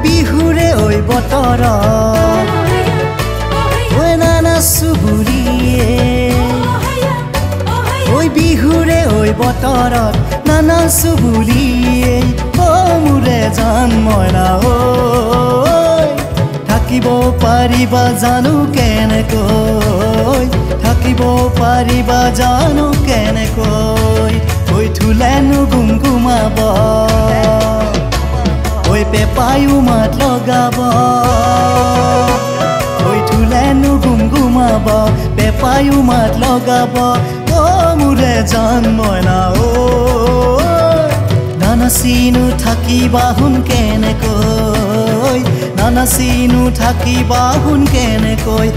বিহুৰে ঐ বতৰ ঐ নানা চুবুৰীয়ে ঐ বিহুৰে ঐ বতৰত নানা চুবুৰীয়ে ও মোৰে জান মইনা ঐ থাকিব পাৰিবা জানো কেনেকৈ থাকিব পাৰিবা জানো কেনেকৈ ঐ থুলেনো গুমগুমাব ঐ পেপায়ো মাত লগাব ঐ থুলেনো গুমগুমাব পেপায়ো মাত লগাব ও মোৰে জান মইনা ঐ নানাচিনো থাকিবা শুন কেনেকৈ নানাচিনো থাকিবা শুন কেনেকৈ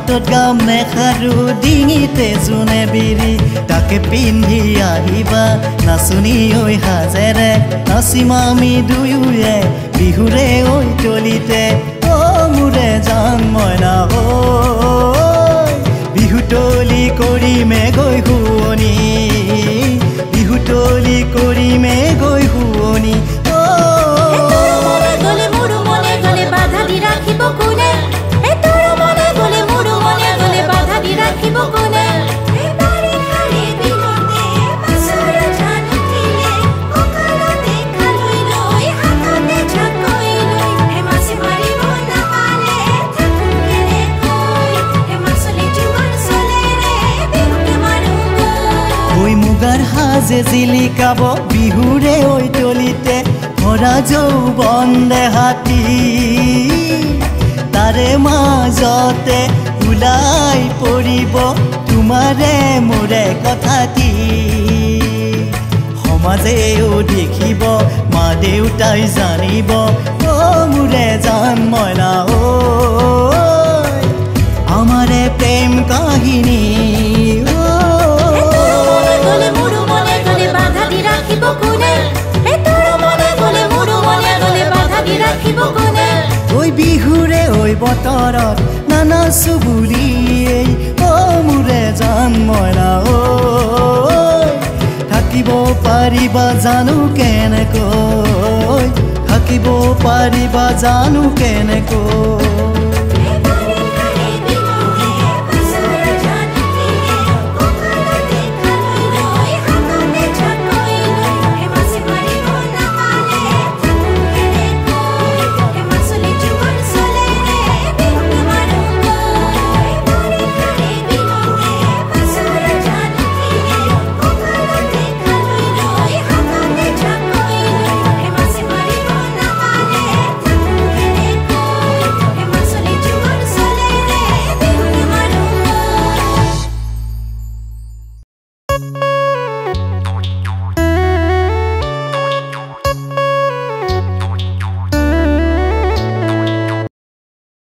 হাতত গামেখাৰু ডিঙিতে জোনে বিৰি তাকে পিন্ধি আহিবা নাচনি ঐ হাজেৰে নাচিম আমি দুয়োৱে বিহুৰে ঐ তলিতে ও মোৰে জান মইনা ঐ বিহু তলি কৰিমে গৈ শুৱনি বিহু তলি কৰিমে গৈ শুৱনি যে জিলিকাব বিহুৰে ঐ তলিতে ভৰা যৌৱন দেহাতী তাৰে মাজতে ওলাই পৰিব তোমাৰে মোৰে কথাটি সমাজেও দেখিব মা দেউতাই জানিব ও মোৰে জান মইনা ঐ আমাৰে প্ৰেম কাহিনী ঐ বিহুৰে ঐ বতৰত নানা চুবুৰীয়ে ও মোৰে জান মইনা ঐ থাকিব পাৰিবা জানো কেনেকৈ থাকিব পাৰিবা জানো কেনেকৈ